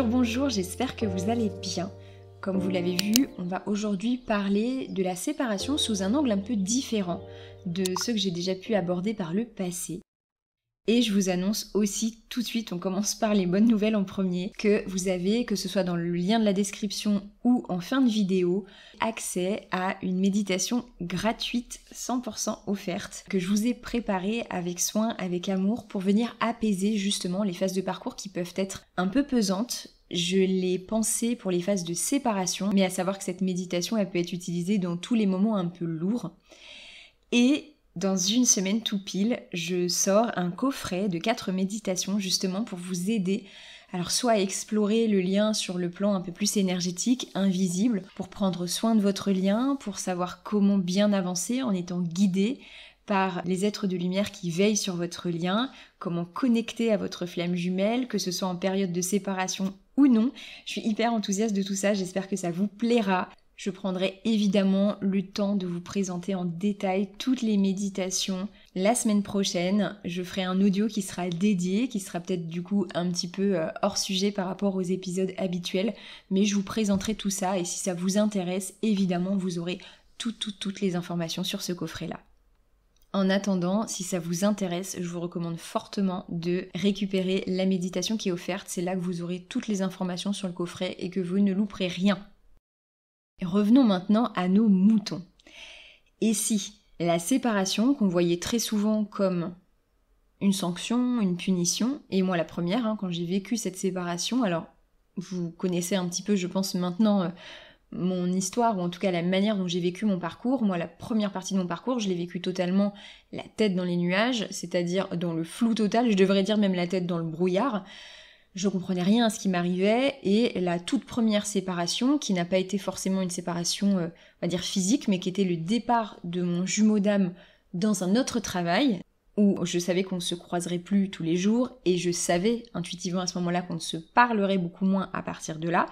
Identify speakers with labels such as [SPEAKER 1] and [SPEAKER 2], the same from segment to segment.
[SPEAKER 1] Bonjour, j'espère que vous allez bien. Comme vous l'avez vu, on va aujourd'hui parler de la séparation sous un angle un peu différent de ceux que j'ai déjà pu aborder par le passé. Et je vous annonce aussi tout de suite, on commence par les bonnes nouvelles en premier, que vous avez, que ce soit dans le lien de la description ou en fin de vidéo, accès à une méditation gratuite 100% offerte que je vous ai préparée avec soin, avec amour pour venir apaiser justement les phases de parcours qui peuvent être un peu pesantes. Je l'ai pensée pour les phases de séparation, mais à savoir que cette méditation elle peut être utilisée dans tous les moments un peu lourds. Et dans une semaine tout pile, je sors un coffret de 4 méditations justement pour vous aider, alors soit à explorer le lien sur le plan un peu plus énergétique, invisible, pour prendre soin de votre lien, pour savoir comment bien avancer en étant guidé par les êtres de lumière qui veillent sur votre lien, comment connecter à votre flamme jumelle, que ce soit en période de séparation ou non. Je suis hyper enthousiaste de tout ça, j'espère que ça vous plaira. Je prendrai évidemment le temps de vous présenter en détail toutes les méditations. La semaine prochaine, je ferai un audio qui sera dédié, qui sera peut-être du coup un petit peu hors sujet par rapport aux épisodes habituels, mais je vous présenterai tout ça et si ça vous intéresse, évidemment, vous aurez toutes les informations sur ce coffret-là. En attendant, si ça vous intéresse, je vous recommande fortement de récupérer la méditation qui est offerte. C'est là que vous aurez toutes les informations sur le coffret et que vous ne louperez rien. Revenons maintenant à nos moutons. Et si la séparation, qu'on voyait très souvent comme une sanction, une punition, et moi la première, quand j'ai vécu cette séparation, alors vous connaissez un petit peu, je pense maintenant, mon histoire, ou en tout cas la manière dont j'ai vécu mon parcours. Moi, la première partie de mon parcours, je l'ai vécu totalement la tête dans les nuages, c'est-à-dire dans le flou total, je devrais dire même la tête dans le brouillard. Je comprenais rien à ce qui m'arrivait et la toute première séparation, qui n'a pas été forcément une séparation, on va dire physique, mais qui était le départ de mon jumeau d'âme dans un autre travail, où je savais qu'on ne se croiserait plus tous les jours et je savais intuitivement à ce moment-là qu'on ne se parlerait beaucoup moins à partir de là.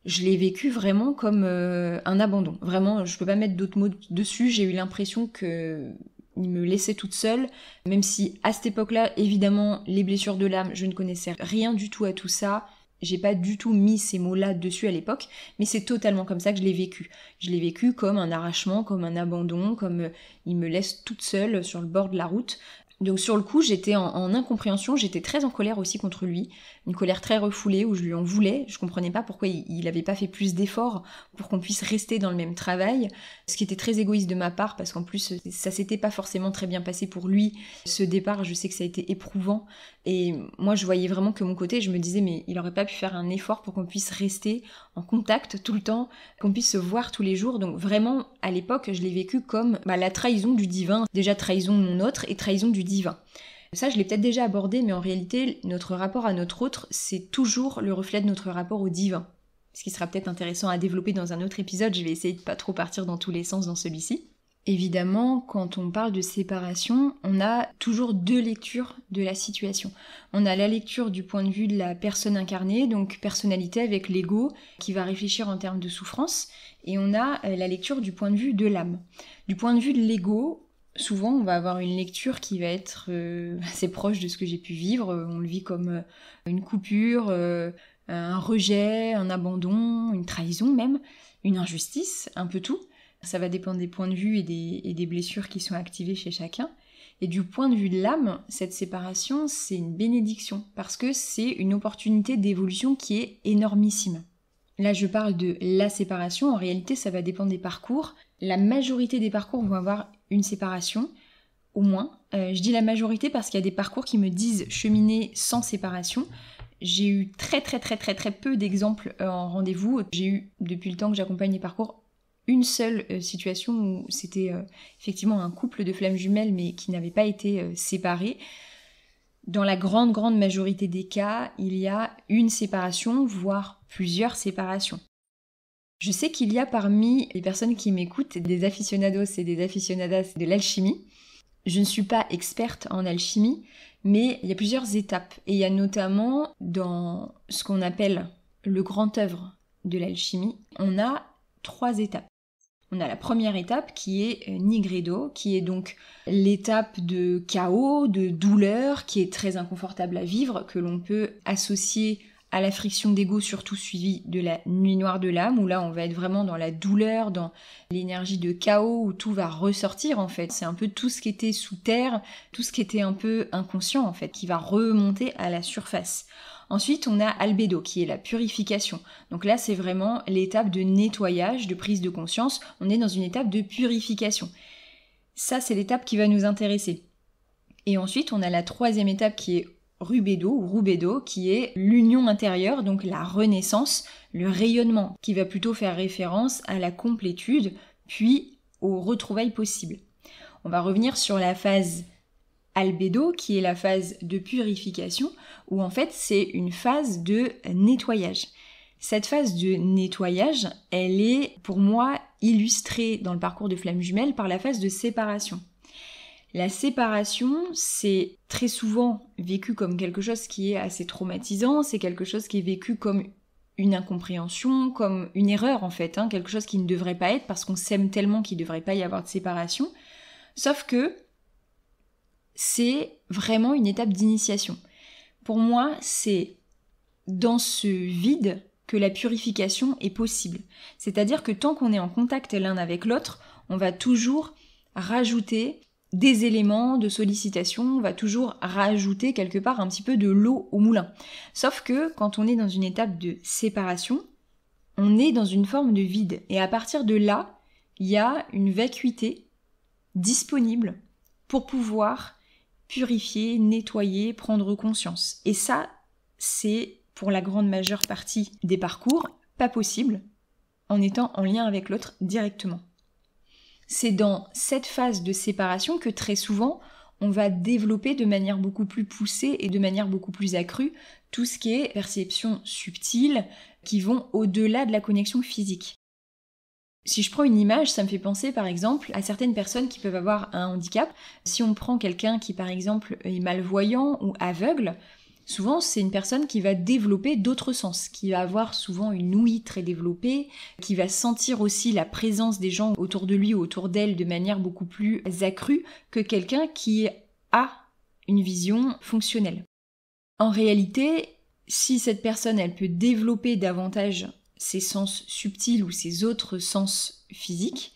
[SPEAKER 1] Je l'ai vécu vraiment comme un abandon. Vraiment, je peux pas mettre d'autres mots dessus, j'ai eu l'impression que il me laissait toute seule, même si à cette époque-là, évidemment, les blessures de l'âme, je ne connaissais rien du tout à tout ça. J'ai pas du tout mis ces mots-là dessus à l'époque, mais c'est totalement comme ça que je l'ai vécu. Je l'ai vécu comme un arrachement, comme un abandon, comme il me laisse toute seule sur le bord de la route. Donc sur le coup, j'étais en incompréhension, j'étais très en colère aussi contre lui, une colère très refoulée où je lui en voulais, je comprenais pas pourquoi il avait pas fait plus d'efforts pour qu'on puisse rester dans le même travail, ce qui était très égoïste de ma part parce qu'en plus ça s'était pas forcément très bien passé pour lui, ce départ je sais que ça a été éprouvant et moi je voyais vraiment que mon côté, je me disais mais il aurait pas pu faire un effort pour qu'on puisse rester en contact tout le temps, qu'on puisse se voir tous les jours, donc vraiment à l'époque je l'ai vécu comme la trahison du divin, déjà trahison de mon autre et trahison du divin. Ça, je l'ai peut-être déjà abordé, mais en réalité, notre rapport à notre autre, c'est toujours le reflet de notre rapport au divin. Ce qui sera peut-être intéressant à développer dans un autre épisode, je vais essayer de pas trop partir dans tous les sens dans celui-ci. Évidemment, quand on parle de séparation, on a toujours 2 lectures de la situation. On a la lecture du point de vue de la personne incarnée, donc personnalité avec l'ego, qui va réfléchir en termes de souffrance, et on a la lecture du point de vue de l'âme. Du point de vue de l'ego, souvent, on va avoir une lecture qui va être assez proche de ce que j'ai pu vivre. On le vit comme une coupure, un rejet, un abandon, une trahison même, une injustice, un peu tout. Ça va dépendre des points de vue et des blessures qui sont activées chez chacun. Et du point de vue de l'âme, cette séparation, c'est une bénédiction parce que c'est une opportunité d'évolution qui est énormissime. Là, je parle de la séparation. En réalité, ça va dépendre des parcours. La majorité des parcours vont avoir une séparation, au moins. Je dis la majorité parce qu'il y a des parcours qui me disent cheminer sans séparation. J'ai eu très peu d'exemples en rendez-vous. J'ai eu, depuis le temps que j'accompagne les parcours, une seule situation où c'était effectivement un couple de flammes jumelles mais qui n'avait pas été séparés. Dans la grande majorité des cas, il y a une séparation, voire plusieurs séparations. Je sais qu'il y a parmi les personnes qui m'écoutent des aficionados et des aficionadas de l'alchimie. Je ne suis pas experte en alchimie, mais il y a plusieurs étapes. Et il y a notamment dans ce qu'on appelle le grand œuvre de l'alchimie, on a 3 étapes. On a la première étape qui est Nigredo, qui est donc l'étape de chaos, de douleur, qui est très inconfortable à vivre, que l'on peut associer à la friction d'ego, surtout suivie de la nuit noire de l'âme, où là on va être vraiment dans la douleur, dans l'énergie de chaos, où tout va ressortir en fait. C'est un peu tout ce qui était sous terre, tout ce qui était un peu inconscient en fait, qui va remonter à la surface. Ensuite, on a Albedo, qui est la purification. Donc là, c'est vraiment l'étape de nettoyage, de prise de conscience. On est dans une étape de purification. Ça, c'est l'étape qui va nous intéresser. Et ensuite, on a la troisième étape qui est Rubedo ou Rubedo, qui est l'union intérieure, donc la renaissance, le rayonnement, qui va plutôt faire référence à la complétude, puis aux retrouvailles possibles. On va revenir sur la phase Albedo, qui est la phase de purification, où en fait c'est une phase de nettoyage. Cette phase de nettoyage, elle est pour moi illustrée dans le parcours de Flamme Jumelle par la phase de séparation. La séparation, c'est très souvent vécu comme quelque chose qui est assez traumatisant, c'est quelque chose qui est vécu comme une incompréhension, comme une erreur en fait, quelque chose qui ne devrait pas être parce qu'on s'aime tellement qu'il ne devrait pas y avoir de séparation. Sauf que c'est vraiment une étape d'initiation. Pour moi, c'est dans ce vide que la purification est possible. C'est-à-dire que tant qu'on est en contact l'un avec l'autre, on va toujours rajouter des éléments de sollicitation, on va toujours rajouter quelque part un petit peu de l'eau au moulin. Sauf que quand on est dans une étape de séparation, on est dans une forme de vide. Et à partir de là, il y a une vacuité disponible pour pouvoir purifier, nettoyer, prendre conscience. Et ça, c'est pour la grande majeure partie des parcours pas possible en étant en lien avec l'autre directement. C'est dans cette phase de séparation que très souvent on va développer de manière beaucoup plus poussée et de manière beaucoup plus accrue tout ce qui est perception subtile qui vont au-delà de la connexion physique. Si je prends une image, ça me fait penser par exemple à certaines personnes qui peuvent avoir un handicap. Si on prend quelqu'un qui par exemple est malvoyant ou aveugle, souvent c'est une personne qui va développer d'autres sens, qui va avoir souvent une ouïe très développée, qui va sentir aussi la présence des gens autour de lui ou autour d'elle de manière beaucoup plus accrue que quelqu'un qui a une vision fonctionnelle. En réalité, si cette personne elle peut développer davantage ses sens subtils ou ses autres sens physiques,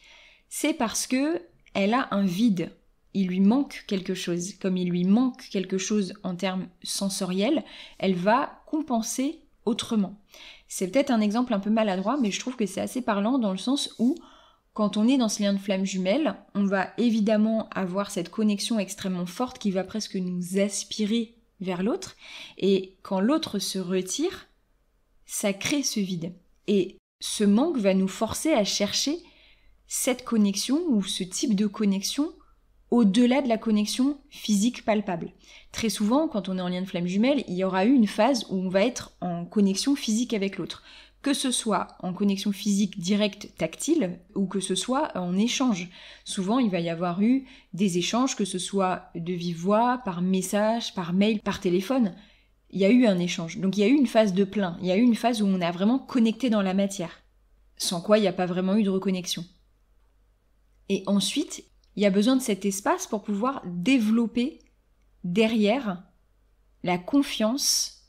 [SPEAKER 1] c'est parce que elle a un vide. Il lui manque quelque chose. Comme il lui manque quelque chose en termes sensoriels, elle va compenser autrement. C'est peut-être un exemple un peu maladroit, mais je trouve que c'est assez parlant dans le sens où, quand on est dans ce lien de flamme jumelle, on va évidemment avoir cette connexion extrêmement forte qui va presque nous aspirer vers l'autre, et quand l'autre se retire, ça crée ce vide. Et ce manque va nous forcer à chercher cette connexion ou ce type de connexion au-delà de la connexion physique palpable. Très souvent, quand on est en lien de flamme jumelle, il y aura eu une phase où on va être en connexion physique avec l'autre. Que ce soit en connexion physique directe tactile ou que ce soit en échange. Souvent, il va y avoir eu des échanges, que ce soit de vive voix, par message, par mail, par téléphone. Il y a eu un échange. Donc il y a eu une phase de plein. Il y a eu une phase où on a vraiment connecté dans la matière. Sans quoi il n'y a pas vraiment eu de reconnexion. Et ensuite, il y a besoin de cet espace pour pouvoir développer derrière la confiance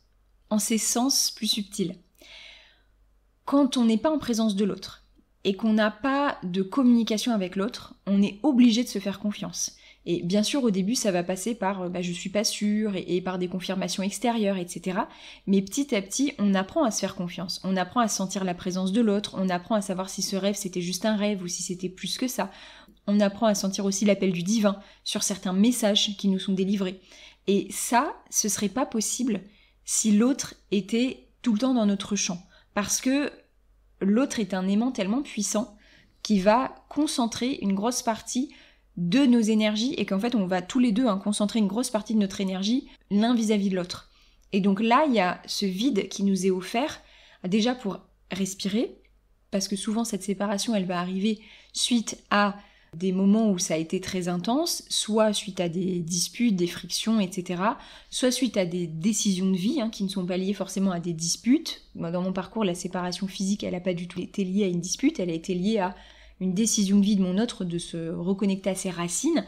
[SPEAKER 1] en ses sens plus subtils. Quand on n'est pas en présence de l'autre et qu'on n'a pas de communication avec l'autre, on est obligé de se faire confiance. Et bien sûr, au début, ça va passer par je suis pas sûre et par des confirmations extérieures, etc. Mais petit à petit, on apprend à se faire confiance. On apprend à sentir la présence de l'autre. On apprend à savoir si ce rêve, c'était juste un rêve ou si c'était plus que ça. On apprend à sentir aussi l'appel du divin sur certains messages qui nous sont délivrés. Et ça, ce serait pas possible si l'autre était tout le temps dans notre champ. Parce que l'autre est un aimant tellement puissant qui va concentrer une grosse partie de nos énergies et qu'en fait on va tous les deux concentrer une grosse partie de notre énergie l'un vis-à-vis de l'autre. Et donc là, il y a ce vide qui nous est offert déjà pour respirer, parce que souvent cette séparation elle va arriver suite à des moments où ça a été très intense, soit suite à des disputes, des frictions, etc. Soit suite à des décisions de vie qui ne sont pas liées forcément à des disputes. Moi, dans mon parcours, la séparation physique, elle n'a pas du tout été liée à une dispute, elle a été liée à une décision de vie de mon autre de se reconnecter à ses racines.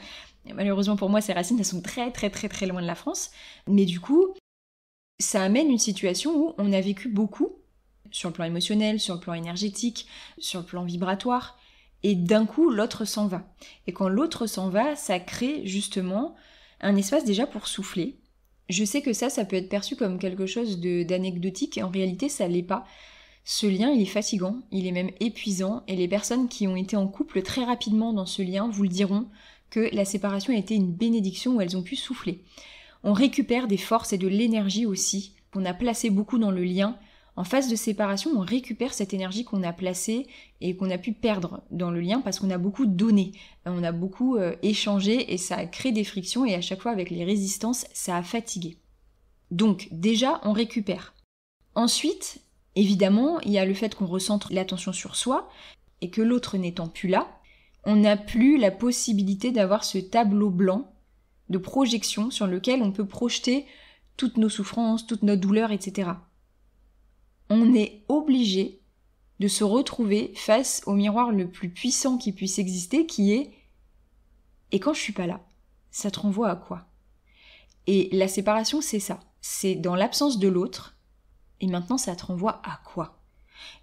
[SPEAKER 1] Et malheureusement pour moi, ces racines, elles sont très très très très loin de la France. Mais du coup, ça amène une situation où on a vécu beaucoup, sur le plan émotionnel, sur le plan énergétique, sur le plan vibratoire, et d'un coup, l'autre s'en va. Et quand l'autre s'en va, ça crée justement un espace déjà pour souffler. Je sais que ça peut être perçu comme quelque chose d'anecdotique, et en réalité, ça l'est pas. Ce lien, il est fatigant, il est même épuisant, et les personnes qui ont été en couple très rapidement dans ce lien vous le diront que la séparation a été une bénédiction où elles ont pu souffler. On récupère des forces et de l'énergie aussi, qu'on a placé beaucoup dans le lien. En phase de séparation, on récupère cette énergie qu'on a placée et qu'on a pu perdre dans le lien parce qu'on a beaucoup donné, on a beaucoup échangé et ça a créé des frictions et à chaque fois avec les résistances, ça a fatigué. Donc déjà, on récupère. Ensuite, évidemment, il y a le fait qu'on recentre l'attention sur soi et que l'autre n'étant plus là, on n'a plus la possibilité d'avoir ce tableau blanc de projection sur lequel on peut projeter toutes nos souffrances, toutes nos douleurs, etc. On est obligé de se retrouver face au miroir le plus puissant qui puisse exister, qui est « Et quand je suis pas là, ça te renvoie à quoi ?» Et la séparation, c'est ça. C'est dans l'absence de l'autre, et maintenant ça te renvoie à quoi ?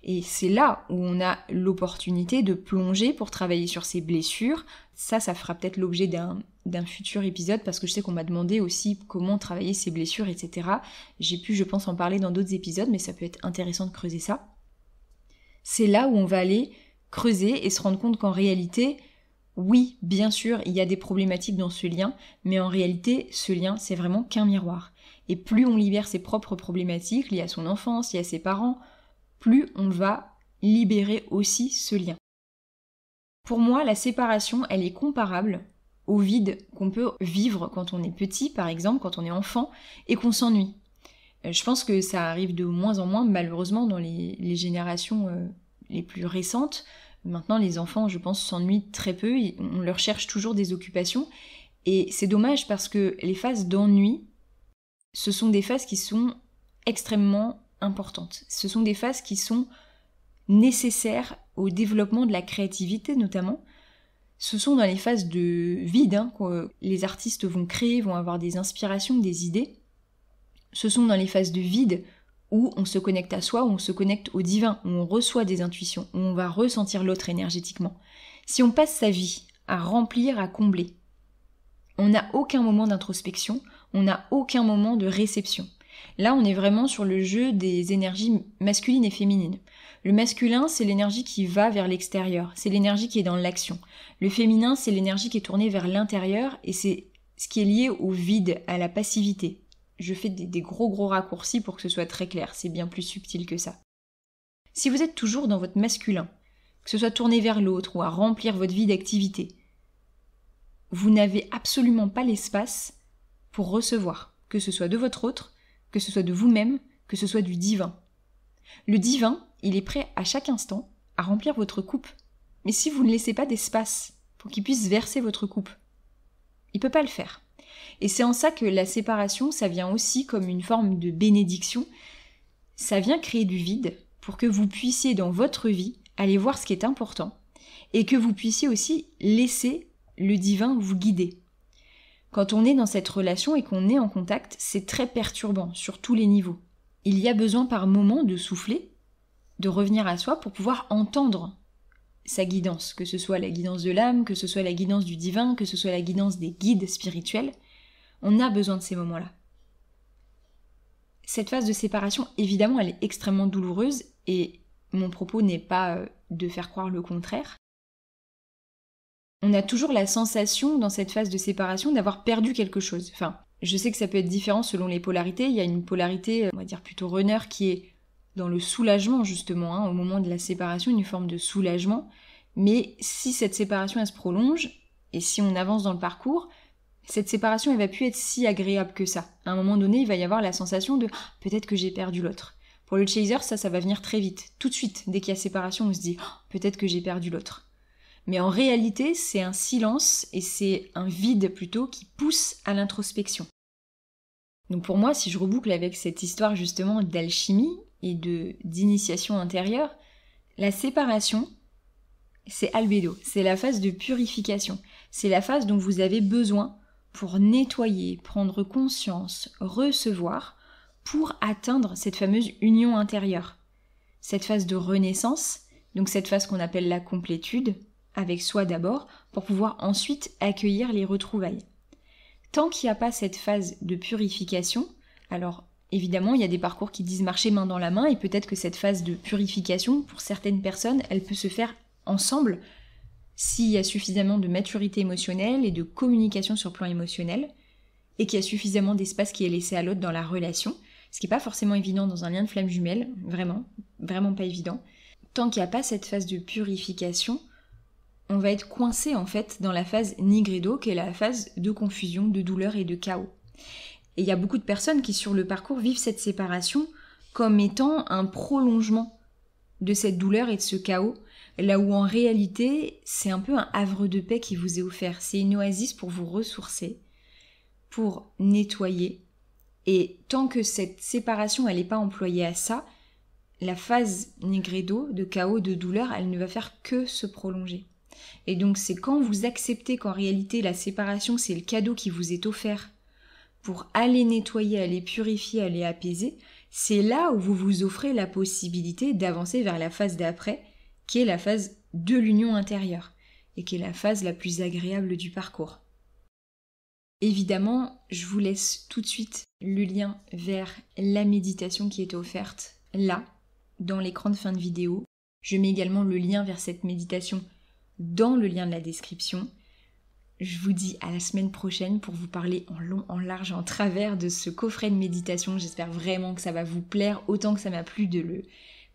[SPEAKER 1] Et c'est là où on a l'opportunité de plonger pour travailler sur ses blessures. Ça fera peut-être l'objet d'un futur épisode parce que je sais qu'on m'a demandé aussi comment travailler ses blessures, etc. J'ai pu, je pense, en parler dans d'autres épisodes, mais ça peut être intéressant de creuser ça. C'est là où on va aller creuser et se rendre compte qu'en réalité, oui, bien sûr, il y a des problématiques dans ce lien, mais en réalité, ce lien, c'est vraiment qu'un miroir. Et plus on libère ses propres problématiques liées à son enfance, liées à ses parents, plus on va libérer aussi ce lien. Pour moi, la séparation, elle est comparable au vide qu'on peut vivre quand on est petit, par exemple, quand on est enfant, et qu'on s'ennuie. Je pense que ça arrive de moins en moins, malheureusement, dans les générations les plus récentes. Maintenant, les enfants, je pense, s'ennuient très peu, on leur cherche toujours des occupations, et c'est dommage parce que les phases d'ennui, ce sont des phases qui sont extrêmement importantes. Ce sont des phases qui sont nécessaires au développement de la créativité notamment. Ce sont dans les phases de vide que les artistes vont créer, vont avoir des inspirations, des idées. Ce sont dans les phases de vide où on se connecte à soi, où on se connecte au divin, où on reçoit des intuitions, où on va ressentir l'autre énergétiquement. Si on passe sa vie à remplir, à combler, on n'a aucun moment d'introspection, on n'a aucun moment de réception. Là, on est vraiment sur le jeu des énergies masculines et féminines. Le masculin, c'est l'énergie qui va vers l'extérieur, c'est l'énergie qui est dans l'action. Le féminin, c'est l'énergie qui est tournée vers l'intérieur et c'est ce qui est lié au vide, à la passivité. Je fais des gros raccourcis pour que ce soit très clair, c'est bien plus subtil que ça. Si vous êtes toujours dans votre masculin, que ce soit tourné vers l'autre ou à remplir votre vie d'activité, vous n'avez absolument pas l'espace pour recevoir, que ce soit de votre autre, que ce soit de vous-même, que ce soit du divin. Le divin, il est prêt à chaque instant à remplir votre coupe. Mais si vous ne laissez pas d'espace pour qu'il puisse verser votre coupe, il ne peut pas le faire. Et c'est en ça que la séparation, ça vient aussi comme une forme de bénédiction. Ça vient créer du vide pour que vous puissiez dans votre vie aller voir ce qui est important et que vous puissiez aussi laisser le divin vous guider. Quand on est dans cette relation et qu'on est en contact, c'est très perturbant sur tous les niveaux. Il y a besoin par moment de souffler, de revenir à soi pour pouvoir entendre sa guidance, que ce soit la guidance de l'âme, que ce soit la guidance du divin, que ce soit la guidance des guides spirituels. On a besoin de ces moments-là. Cette phase de séparation, évidemment, elle est extrêmement douloureuse et mon propos n'est pas de faire croire le contraire. On a toujours la sensation dans cette phase de séparation d'avoir perdu quelque chose. Enfin, je sais que ça peut être différent selon les polarités. Il y a une polarité, on va dire plutôt runner, qui est dans le soulagement justement, au moment de la séparation, une forme de soulagement. Mais si cette séparation elle se prolonge, et si on avance dans le parcours, cette séparation elle va plus être si agréable que ça. À un moment donné, il va y avoir la sensation de « peut-être que j'ai perdu l'autre ». Pour le chaser, ça va venir très vite. Tout de suite, dès qu'il y a séparation, on se dit « peut-être que j'ai perdu l'autre ». Mais en réalité, c'est un silence et c'est un vide plutôt qui pousse à l'introspection. Donc pour moi, si je reboucle avec cette histoire justement d'alchimie et d'initiation intérieure, la séparation, c'est albédo, c'est la phase de purification. C'est la phase dont vous avez besoin pour nettoyer, prendre conscience, recevoir, pour atteindre cette fameuse union intérieure. Cette phase de renaissance, donc cette phase qu'on appelle la complétude, avec soi d'abord, pour pouvoir ensuite accueillir les retrouvailles. Tant qu'il n'y a pas cette phase de purification, alors évidemment il y a des parcours qui disent marcher main dans la main, et peut-être que cette phase de purification, pour certaines personnes, elle peut se faire ensemble, s'il y a suffisamment de maturité émotionnelle et de communication sur le plan émotionnel, et qu'il y a suffisamment d'espace qui est laissé à l'autre dans la relation, ce qui n'est pas forcément évident dans un lien de flamme jumelle, vraiment pas évident. Tant qu'il n'y a pas cette phase de purification, on va être coincé en fait dans la phase nigredo, qui est la phase de confusion, de douleur et de chaos. Et il y a beaucoup de personnes qui sur le parcours vivent cette séparation comme étant un prolongement de cette douleur et de ce chaos, là où en réalité c'est un peu un havre de paix qui vous est offert, c'est une oasis pour vous ressourcer, pour nettoyer. Et tant que cette séparation elle n'est pas employée à ça, la phase nigredo, de chaos, de douleur, elle ne va faire que se prolonger. Et donc c'est quand vous acceptez qu'en réalité la séparation c'est le cadeau qui vous est offert pour aller nettoyer, aller purifier, aller apaiser, c'est là où vous vous offrez la possibilité d'avancer vers la phase d'après, qui est la phase de l'union intérieure, et qui est la phase la plus agréable du parcours. Évidemment, je vous laisse tout de suite le lien vers la méditation qui est offerte là, dans l'écran de fin de vidéo. Je mets également le lien vers cette méditation dans le lien de la description. Je vous dis à la semaine prochaine pour vous parler en long, en large, en travers de ce coffret de méditation. J'espère vraiment que ça va vous plaire autant que ça m'a plu de le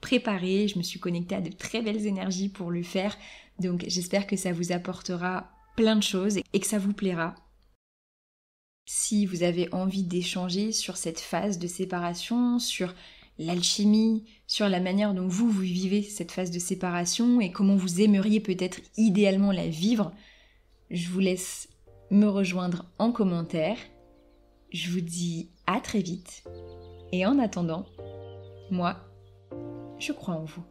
[SPEAKER 1] préparer. Je me suis connectée à de très belles énergies pour le faire. Donc j'espère que ça vous apportera plein de choses et que ça vous plaira. Si vous avez envie d'échanger sur cette phase de séparation, sur l'alchimie, sur la manière dont vous vivez cette phase de séparation et comment vous aimeriez peut-être idéalement la vivre, je vous laisse me rejoindre en commentaire. Je vous dis à très vite. Et en attendant, moi, je crois en vous.